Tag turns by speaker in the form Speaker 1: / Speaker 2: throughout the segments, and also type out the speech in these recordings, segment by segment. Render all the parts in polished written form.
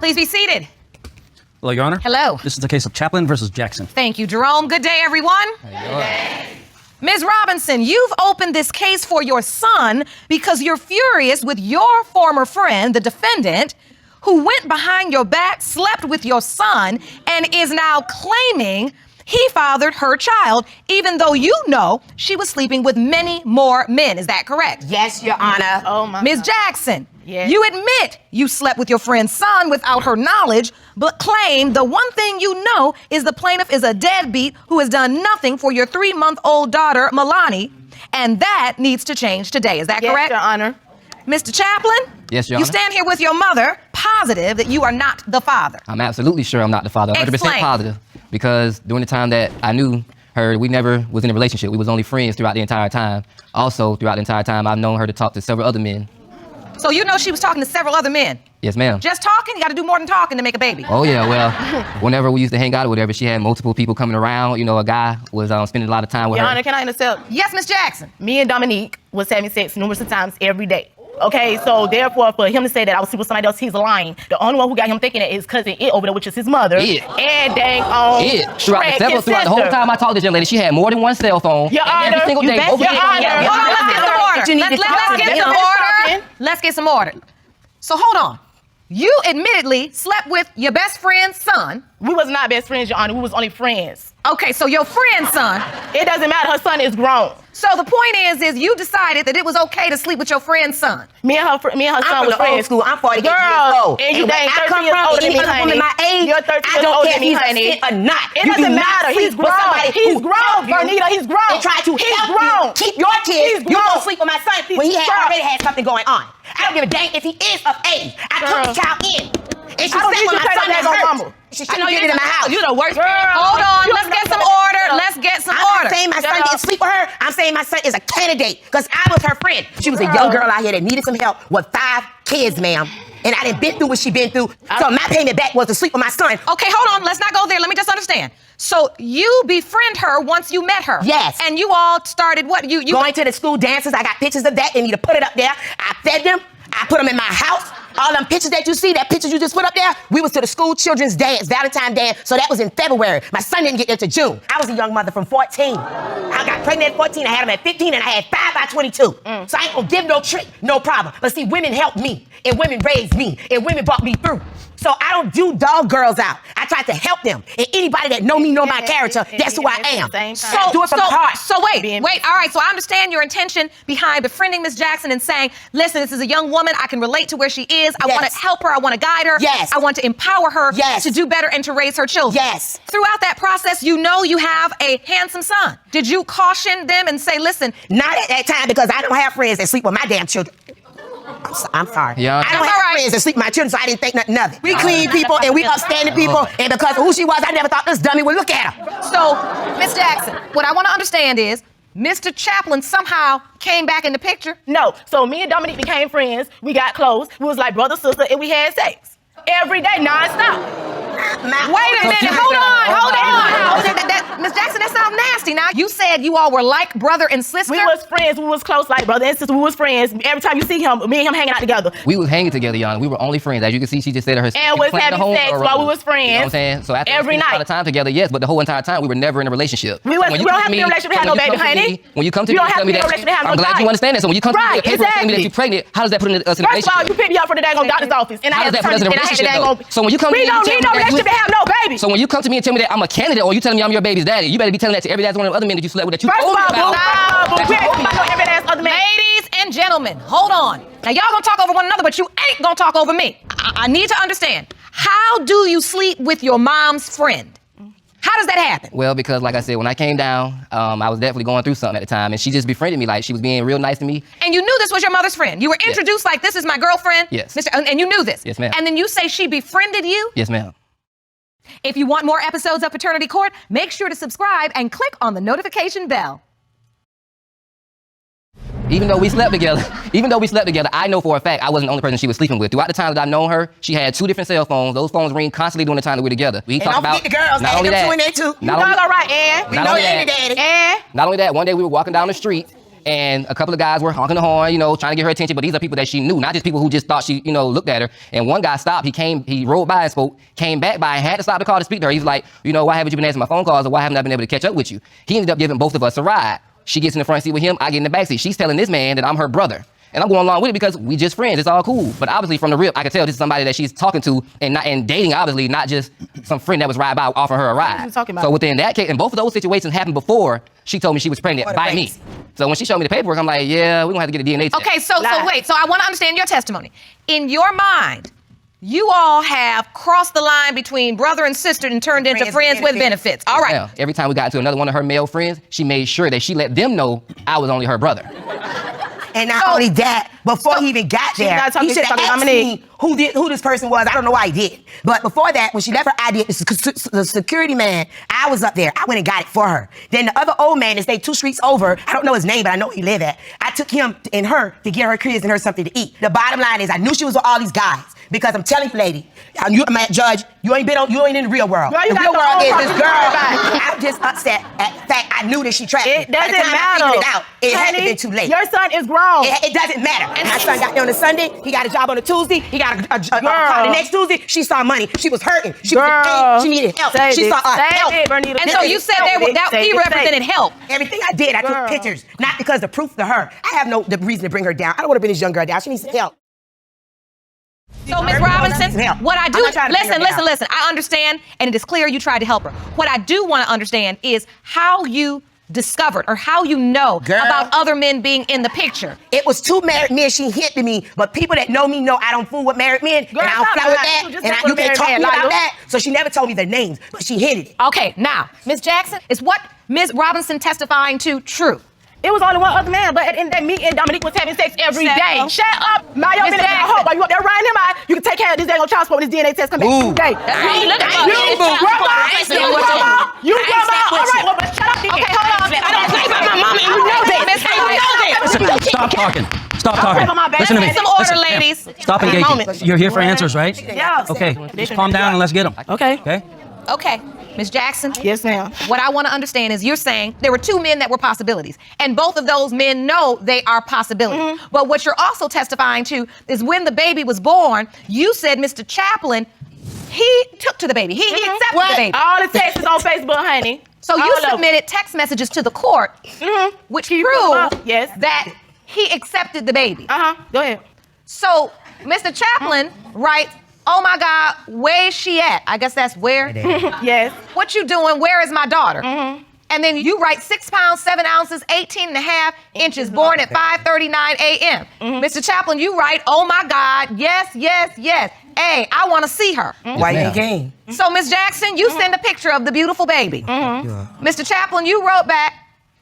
Speaker 1: Please be seated.
Speaker 2: Hello, Your Honor.
Speaker 1: Hello.
Speaker 2: This is the case of Chaplin versus Jackson.
Speaker 1: Thank you, Jerome. Good day, everyone. Ms. Robinson, you've opened this case for your son because you're furious with your former friend, the defendant, who went behind your back, slept with your son, and is now claiming he fathered her child, even though you know she was sleeping with many more men. Is that correct?
Speaker 3: Yes, Your Honor.
Speaker 1: Oh, my Ms. Jackson,
Speaker 3: yes.
Speaker 1: You admit you slept with your friend's son without her knowledge, but claim the one thing you know is the plaintiff is a deadbeat who has done nothing for your 3-month-old daughter, Milani, and that needs to change today. Is that correct?
Speaker 3: Yes, Your Honor.
Speaker 1: Mr. Chaplin?
Speaker 4: Yes, Your Honor.
Speaker 1: You stand here with your mother, positive that you are not the father.
Speaker 4: I'm absolutely sure I'm not the father, 100%
Speaker 1: Explain.
Speaker 4: positive. Because during the time that I knew her, we never was in a relationship. We was only friends throughout the entire time. Also, throughout the entire time, I've known her to talk to several other men.
Speaker 1: So you know she was talking to several other men?
Speaker 4: Yes, ma'am.
Speaker 1: Just talking? You gotta do more than talking to make a baby.
Speaker 4: Oh, yeah, well, whenever we used to hang out or whatever, she had multiple people coming around. You know, a guy was spending a lot of time with
Speaker 3: Your
Speaker 4: her.
Speaker 3: Honor, can I intercept?
Speaker 1: Yes, Miss Jackson.
Speaker 3: Me and Dominique was having sex numerous of times every day. Okay, so therefore, for him to say that I was sleeping with somebody else, he's lying. The only one who got him thinking that is cousin It over there, which is his mother. And dang on
Speaker 4: Throughout the whole time I talked to this young lady, she had more than one cell phone.
Speaker 3: Your Honor,
Speaker 4: every single day.
Speaker 3: Your Honor,
Speaker 1: Let's get some order. So hold on. You admittedly slept with your best friend's son.
Speaker 3: We was not best friends, Your Honor. We was only friends.
Speaker 1: Okay, so your friend's son.
Speaker 3: It doesn't matter. Her son is grown.
Speaker 1: So the point is you decided that it was okay to sleep with your friend's son.
Speaker 3: Me and her son was friends.
Speaker 5: Old school. I'm 48 years old.
Speaker 3: And you
Speaker 5: where
Speaker 3: dang
Speaker 5: I
Speaker 3: 13
Speaker 5: come
Speaker 3: years
Speaker 5: from,
Speaker 3: older than
Speaker 5: any
Speaker 3: me,
Speaker 5: other woman
Speaker 3: honey.
Speaker 5: my age,
Speaker 3: You're 13
Speaker 5: I
Speaker 3: years
Speaker 5: don't
Speaker 3: older
Speaker 5: care
Speaker 3: than me,
Speaker 5: if he's
Speaker 3: honey.
Speaker 5: a fit or not.
Speaker 3: It
Speaker 5: You do
Speaker 3: doesn't
Speaker 5: not
Speaker 3: matter.
Speaker 5: sleep
Speaker 3: He's
Speaker 5: with
Speaker 3: grown.
Speaker 5: somebody
Speaker 3: He's
Speaker 5: who
Speaker 3: grown,
Speaker 5: helped you
Speaker 3: Bernita. He's grown.
Speaker 5: and try to
Speaker 3: He's
Speaker 5: help
Speaker 3: grown.
Speaker 5: you keep your kids.
Speaker 3: He's
Speaker 5: You
Speaker 3: grown.
Speaker 5: don't sleep with my son when he already had something going on. I don't give a dang if he is of age. I took the child in. And she
Speaker 3: I don't
Speaker 5: slept
Speaker 3: need
Speaker 5: with
Speaker 3: you
Speaker 5: my
Speaker 3: to
Speaker 5: son
Speaker 3: tell
Speaker 5: that
Speaker 3: that
Speaker 5: hurt.
Speaker 3: mama.
Speaker 5: She shouldn't get it in my house.
Speaker 1: You the worst.
Speaker 3: Girl,
Speaker 1: Hold on.
Speaker 3: you
Speaker 1: Let's
Speaker 3: don't
Speaker 1: get
Speaker 3: know
Speaker 1: some
Speaker 3: what
Speaker 1: order.
Speaker 3: to do.
Speaker 1: Let's get some
Speaker 5: I'm
Speaker 1: order.
Speaker 5: not saying my son
Speaker 3: Girl.
Speaker 5: didn't sleep with her. I'm saying my son is a candidate because I was her friend. She was a young girl out here that needed some help with 5 kids, ma'am. And I done been through what she been through. So my payment back was to sleep with my son.
Speaker 1: Okay, hold on. Let's not go there. Let me just understand. So you befriend her once you met her.
Speaker 5: Yes.
Speaker 1: And you all started what? You
Speaker 5: Going to the school dances. I got pictures of that. They need to put it up there. I fed them. I put them in my house. All them pictures that you see, that pictures you just put up there, we was to the school children's dance, Valentine's dance. So that was in February. My son didn't get there till June. I was a young mother from 14. I got pregnant at 14. I had him at 15, and I had 5 by 22. So I ain't gonna give no trick, no problem. But see, women helped me, and women raised me, and women brought me through. So I don't do dog girls out. I try to help them. And anybody that know me know my character. That's who I am.
Speaker 1: So,
Speaker 5: I do it from the heart.
Speaker 1: So wait, all right, so I understand your intention behind befriending Miss Jackson and saying, listen, this is a young woman, I can relate to where she is, I want to help her, I want to guide her,
Speaker 5: Yes.
Speaker 1: I want to empower her
Speaker 5: Yes.
Speaker 1: to do better and to raise her children.
Speaker 5: Yes.
Speaker 1: Throughout that process, you know you have a handsome son. Did you caution them and say, listen?
Speaker 5: Not at that time because I don't have friends that sleep with my damn children. I'm sorry.
Speaker 4: Yeah.
Speaker 5: I don't have friends that sleep with my children, so I didn't think nothing of it. We clean people and we upstanding people, and because of who she was, I never thought this dummy would look at her.
Speaker 1: So, Miss Jackson, what I want to understand is, Mr. Chaplin somehow came back in the picture.
Speaker 3: No. So me and Dominique became friends. We got close. We was like brother, sister, and we had sex. Every day, nonstop.
Speaker 1: Wait a minute, hold on. Miss Jackson, that sounds nasty. Now, you said you all were like brother and sister.
Speaker 3: We was friends. We was close like brother and sister. We was friends. Every time you see him, me and him hanging out together.
Speaker 4: We was hanging together, Your Honor. We were only friends. As you can see, she just said her.
Speaker 3: And was having sex while we was friends.
Speaker 4: You know what I'm saying? So after
Speaker 3: every
Speaker 4: we spent a lot
Speaker 3: night.
Speaker 4: of time together, yes, but the whole entire time we were never in a relationship.
Speaker 3: We don't have to be in a relationship to have no baby, honey.
Speaker 4: When you come to
Speaker 3: You
Speaker 4: me
Speaker 3: don't
Speaker 4: and
Speaker 3: have
Speaker 4: tell
Speaker 3: to
Speaker 4: me
Speaker 3: be in a
Speaker 4: that,
Speaker 3: relationship to have no
Speaker 4: I'm glad
Speaker 3: child.
Speaker 4: you understand that. So when you come to me
Speaker 3: Right,
Speaker 4: with paper and tell me that
Speaker 3: exactly.
Speaker 4: you're pregnant, how does that put us in a
Speaker 3: First of all,
Speaker 4: relationship?
Speaker 3: you picked me up from the daggone doctor's office, and I
Speaker 4: How
Speaker 3: had
Speaker 4: does
Speaker 3: to
Speaker 4: that put us in a relationship, though? So when you come to
Speaker 3: we
Speaker 4: me and
Speaker 3: don't
Speaker 4: tell
Speaker 3: need
Speaker 4: me
Speaker 3: no
Speaker 4: that
Speaker 3: relationship to have no baby.
Speaker 4: So when you come to me and tell me that I'm a candidate, or you telling me I'm your baby's daddy, you better be telling that to every last one of the other men that you slept with that you
Speaker 3: First of
Speaker 4: told me
Speaker 3: all,
Speaker 4: about.
Speaker 3: we ain't talking about no every last other man.
Speaker 1: Ladies and gentlemen, hold on. Now, y'all gonna talk over one another, but you ain't gonna talk over me. I need to understand. How do you sleep with your mom's friend? How does that happen?
Speaker 4: Well, because like I said, when I came down, I was definitely going through something at the time, and she just befriended me. Like, she was being real nice to me.
Speaker 1: And you knew this was your mother's friend. You were introduced like, this is my girlfriend.
Speaker 4: Yes.
Speaker 1: And you knew this.
Speaker 4: Yes, ma'am.
Speaker 1: And then you say she befriended you?
Speaker 4: Yes, ma'am.
Speaker 1: If you want more episodes of Paternity Court, make sure to subscribe and click on the notification bell.
Speaker 4: Even though we slept together, I know for a fact I wasn't the only person she was sleeping with. Throughout the time that I've known her, she had 2 different cell phones. Those phones ring constantly during the time that we're together. We
Speaker 5: And
Speaker 4: talk
Speaker 5: don't
Speaker 4: about
Speaker 5: forget the girls.
Speaker 4: not only
Speaker 5: They
Speaker 4: that,
Speaker 5: them 2 in there too.
Speaker 4: not only,
Speaker 3: all right, Ann.
Speaker 5: We
Speaker 4: not
Speaker 5: know
Speaker 4: only
Speaker 5: Annie
Speaker 4: that,
Speaker 5: Daddy.
Speaker 3: Ann.
Speaker 4: not only that, one day we were walking down the street, and a couple of guys were honking the horn, you know, trying to get her attention. But these are people that she knew, not just people who just thought she, you know, looked at her. And one guy stopped. He rolled by and spoke, came back by and had to stop the car to speak to her. He was like, you know, why haven't you been answering my phone calls, or why haven't I been able to catch up with you? He ended up giving both of us a ride. She gets in the front seat with him, I get in the back seat. She's telling this man that I'm her brother. And I'm going along with it because we just friends. It's all cool. But obviously from the rip, I could tell this is somebody that she's talking to and dating, obviously, not just some friend that was riding by offering her a ride.
Speaker 3: What are you talking about?
Speaker 4: So within that case, and both of those situations happened before she told me she was pregnant by me. So when she showed me the paperwork, I'm like, yeah, we're gonna have to get a DNA test.
Speaker 1: Okay, so wait. So I want to understand your testimony. In your mind, you all have crossed the line between brother and sister and turned into friends with benefits. All right.
Speaker 4: Yeah. Every time we got into another one of her male friends, she made sure that she let them know I was only her brother.
Speaker 5: And not only that, before he even got there, he should have asked me who this person was. I don't know why he did. But before that, when she left her ID, the security man, I was up there. I went and got it for her. Then the other old man that stayed 2 streets over, I don't know his name, but I know where he lived at. I took him and her to get her kids and her something to eat. The bottom line is I knew she was with all these guys. Because I'm telling you, lady, Judge, you ain't in the real world.
Speaker 3: Girl,
Speaker 5: the real world is this girl.
Speaker 3: Right.
Speaker 5: I'm just upset at the fact I knew that she trapped me.
Speaker 3: It doesn't matter.
Speaker 5: I figured it out. It had to be too late.
Speaker 3: Your son is grown.
Speaker 5: It doesn't matter. And my son got there on a Sunday. He got a job on a Tuesday. He got a car the next Tuesday. She saw money. She was hurting. She was in pain. She needed help. She saw help.
Speaker 1: And so you said that he represented help.
Speaker 5: Everything I did, I took pictures. Not because the proof to her. I have no reason to bring her down. I don't want to bring this young girl down. She needs help.
Speaker 1: So, Ms. Robinson, what I do, listen, I understand, and it is clear you tried to help her. What I do want to understand is how you discovered or how you know about other men being in the picture.
Speaker 5: It was 2 married men she hinted me, but people that know me know I don't fool with married men, and I don't fly with that, and you can't talk to me about that. So she never told me their names, but she hinted it.
Speaker 1: Okay, now, Ms. Jackson, is what Ms. Robinson testifying to true?
Speaker 3: It was only one other man, but in that me and Dominique was having sex every day. Shut up. Mind your business. I hope while you up there riding him out, you can take care of this dang on child support when this DNA test come back today. You grandma. All right, well, but shut up.
Speaker 1: Okay, hold on. I don't play by my mama, and you know that.
Speaker 2: Stop talking. Stop talking. Listen to me.
Speaker 1: Some order, ladies.
Speaker 2: Stop engaging. You're here for answers, right?
Speaker 3: Yeah.
Speaker 2: Okay. Just calm down and let's get them.
Speaker 3: Okay.
Speaker 2: Okay?
Speaker 1: Okay, Ms. Jackson.
Speaker 3: Yes, ma'am.
Speaker 1: What I want to understand is you're saying there were 2 men that were possibilities, and both of those men know they are possibilities. But what you're also testifying to is when the baby was born, you said Mr. Chaplin, he took to the baby. He accepted the baby.
Speaker 3: All the texts on Facebook, honey.
Speaker 1: So you submitted text messages to the court, which prove that he accepted the baby.
Speaker 3: Go ahead.
Speaker 1: So Mr. Chaplin writes, oh my God, where is she at? I guess that's where.
Speaker 3: Yes.
Speaker 1: What you doing? Where is my daughter? And then you write 6 pounds, 7 ounces, 18.5 inches, born at 5:39 a.m. Mr. Chaplin, you write, oh my God, yes, yes, yes. Hey, I want to see her.
Speaker 5: Why you came?
Speaker 1: So Ms. Jackson, you send a picture of the beautiful baby. Mr. Chaplin, you wrote back,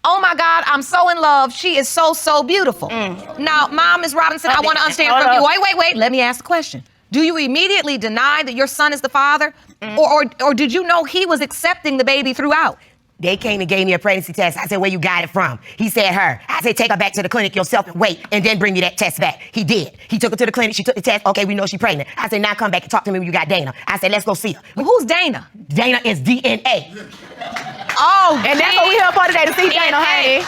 Speaker 1: oh my God, I'm so in love. She is so, so beautiful. Now, Mom, Ms. Robinson, I want to understand from you. Wait. Let me ask the question. Do you immediately deny that your son is the father? Or did you know he was accepting the baby throughout?
Speaker 5: They came and gave me a pregnancy test. I said, where you got it from? He said, her. I said, take her back to the clinic yourself and wait, and then bring me that test back. He did. He took her to the clinic. She took the test. Okay, we know she's pregnant. I said, now come back and talk to me when you got Dana. I said, let's go see her.
Speaker 1: Well, who's Dana?
Speaker 5: Dana is DNA.
Speaker 1: Oh,
Speaker 3: and that's what we're here for today, to see Dana, honey.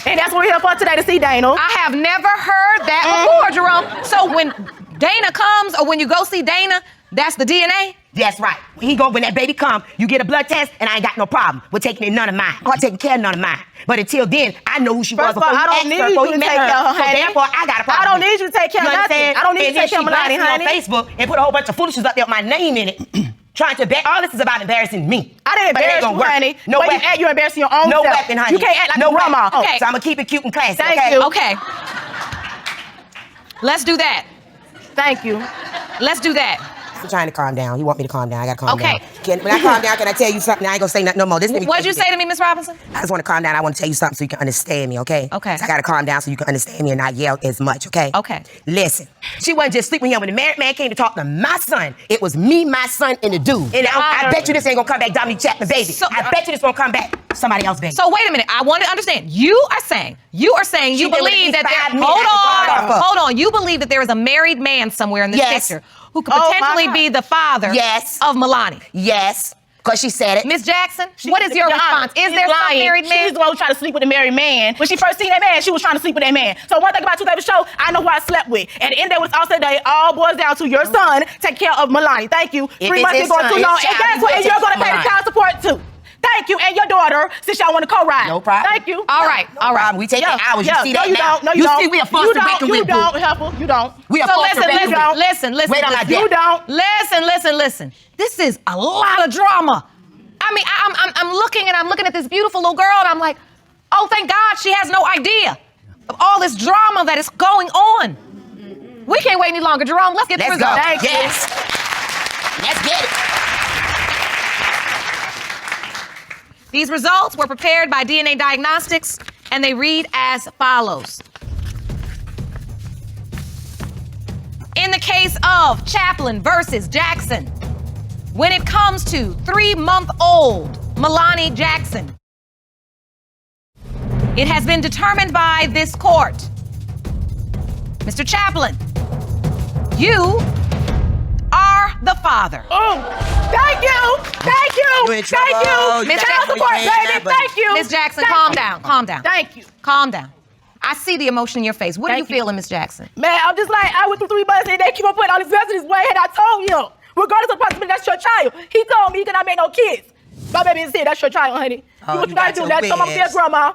Speaker 3: And that's what we're here for today, to see Dana.
Speaker 1: I have never heard that before, Jerome. So when Dana comes, or when you go see Dana, that's the DNA?
Speaker 5: That's right. When that baby come, you get a blood test, and I ain't got no problem with taking none of mine. Or taking care of none of mine. But until then, I know who she was before
Speaker 3: I don't need you to take care of her, honey.
Speaker 5: So therefore, I got a problem.
Speaker 3: I don't need you to take care of nothing. I don't need you to take care of Melanie, honey.
Speaker 5: On Facebook and put a whole bunch of foolishness up there with my name in it. Trying to all this is about embarrassing me.
Speaker 3: I didn't embarrass you, honey.
Speaker 5: No weapon.
Speaker 3: You're embarrassing your own self.
Speaker 5: No weapon, honey.
Speaker 3: You can't act like a grandma.
Speaker 1: Okay.
Speaker 5: So I'm gonna keep it cute and classy.
Speaker 3: Thank you.
Speaker 1: Okay. Let's do that.
Speaker 3: Thank you.
Speaker 1: Let's do that.
Speaker 5: I'm trying to calm down. He want me to calm down. I gotta calm down.
Speaker 1: Okay.
Speaker 5: When I calm down, can I tell you something? I ain't gonna say nothing no more.
Speaker 1: What'd you say to me, Miss Robinson?
Speaker 5: I just want to calm down. I want to tell you something so you can understand me, okay?
Speaker 1: Okay.
Speaker 5: So I gotta calm down so you can understand me and not yell as much, okay?
Speaker 1: Okay.
Speaker 5: Listen, she wasn't just sleeping here when the married man came to talk to my son. It was me, my son, and the dude. And I bet you this ain't gonna come back Dominique Chapman, baby. I bet you this gonna come back somebody else, baby.
Speaker 1: So wait a minute. I want to understand. You are saying you believe that there. Hold on. You believe that there is a married man somewhere in this picture who could potentially be the father of Melanie.
Speaker 5: Yes. Because she said it.
Speaker 1: Miss Jackson, what is your response? Is there some married man?
Speaker 3: She's the one who tried to sleep with a married man. When she first seen that man, she was trying to sleep with that man. So one thing about Two Baby Show, I know who I slept with. At the end of it, all said it all boils down to your son take care of Milani. Thank you.
Speaker 5: If
Speaker 3: 3
Speaker 5: it's
Speaker 3: months
Speaker 5: his
Speaker 3: is going
Speaker 5: son,
Speaker 3: too
Speaker 5: his
Speaker 3: long. And
Speaker 5: child,
Speaker 3: guess
Speaker 5: he
Speaker 3: what?
Speaker 5: will
Speaker 3: And you're
Speaker 5: take
Speaker 3: going to pay the
Speaker 5: Milani.
Speaker 3: child support too. Thank you. And your daughter, since y'all want to co-ride.
Speaker 5: No problem.
Speaker 3: Thank you.
Speaker 1: All right.
Speaker 5: We take hours. You see that
Speaker 3: no, you
Speaker 5: now?
Speaker 3: don't. No, you don't.
Speaker 5: see we are forced to break the
Speaker 3: You
Speaker 5: whip.
Speaker 3: don't, Heifer. You don't.
Speaker 5: We are
Speaker 1: So
Speaker 5: forced to break the whip.
Speaker 1: listen.
Speaker 5: Wait on my
Speaker 3: You
Speaker 5: death.
Speaker 3: don't.
Speaker 1: Listen. This is a lot of drama. I mean, I'm looking at this beautiful little girl, and I'm like, oh, thank God she has no idea of all this drama that is going on. We can't wait any longer, Jerome. Let's get the
Speaker 5: Let's go.
Speaker 1: results.
Speaker 5: Yes. Let's get it.
Speaker 1: These results were prepared by DNA Diagnostics, and they read as follows. In the case of Chaplin versus Jackson, when it comes to 3-month-old Milani Jackson, it has been determined by this court. Mr. Chaplin, you are the father.
Speaker 3: Oh, thank you. Thank you.
Speaker 5: You in
Speaker 3: Thank
Speaker 5: trouble.
Speaker 3: you.
Speaker 1: Miss
Speaker 3: Child
Speaker 1: Jackson,
Speaker 3: support,
Speaker 5: you can't
Speaker 3: baby.
Speaker 5: have a-
Speaker 3: Thank you.
Speaker 1: Miss Jackson,
Speaker 3: Thank
Speaker 1: calm
Speaker 3: you.
Speaker 1: down, calm down.
Speaker 3: Thank you.
Speaker 1: Calm down. I see the emotion in your face. What are you
Speaker 3: Thank you.
Speaker 1: feeling, Miss Jackson?
Speaker 3: Man, I'm just like, I went through 3 months and they keep on putting all these girls in his way, and I told him, regardless of the possibility, that's your child. He told me he cannot make no kids. My baby is here, that's your child, honey.
Speaker 5: Oh,
Speaker 3: Do what
Speaker 5: you
Speaker 3: you gotta
Speaker 5: got
Speaker 3: do.
Speaker 5: your
Speaker 3: That's my mama
Speaker 5: wish.
Speaker 3: said, grandma.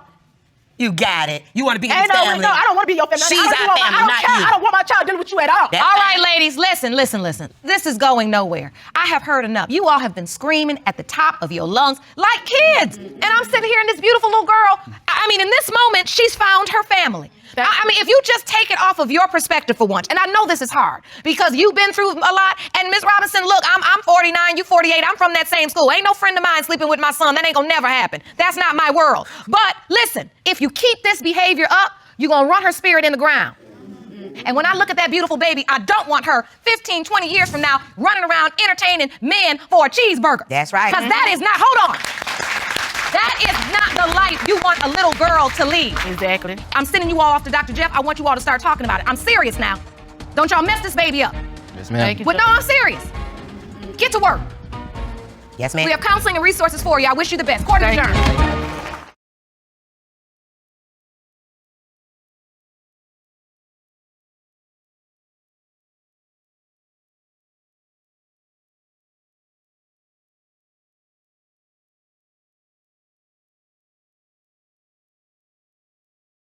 Speaker 5: You got it. You want to be in
Speaker 3: Ain't
Speaker 5: this
Speaker 3: no,
Speaker 5: family.
Speaker 3: no, I don't want to be your family.
Speaker 5: She's
Speaker 3: I don't
Speaker 5: our
Speaker 3: want-
Speaker 5: family,
Speaker 3: I don't
Speaker 5: not
Speaker 3: care.
Speaker 5: you.
Speaker 3: I don't want my child dealing with you at all.
Speaker 5: That-
Speaker 1: All right, ladies, listen. This is going nowhere. I have heard enough. You all have been screaming at the top of your lungs like kids. And I'm sitting here, and this beautiful little girl, I mean, in this moment, she's found her family. I mean, if you just take it off of your perspective for once, and I know this is hard because you've been through a lot. And Ms. Robinson, look, I'm 49, you 48. I'm from that same school. Ain't no friend of mine sleeping with my son. That ain't gonna never happen. That's not my world. But listen, if you keep this behavior up, you're gonna run her spirit in the ground. And when I look at that beautiful baby, I don't want her 15, 20 years from now running around entertaining men for a cheeseburger.
Speaker 5: That's right.
Speaker 1: Because that is not, hold on. That is not the life you want a little girl to lead.
Speaker 3: Exactly.
Speaker 1: I'm sending you all off to Dr. Jeff. I want you all to start talking about it. I'm serious now. Don't y'all mess this baby up.
Speaker 4: Yes, ma'am.
Speaker 3: Thank you.
Speaker 1: But no, I'm serious. Get to work.
Speaker 5: Yes, ma'am.
Speaker 1: We have counseling and resources for you. I wish you the best. Court
Speaker 3: Thank you.
Speaker 1: adjourned.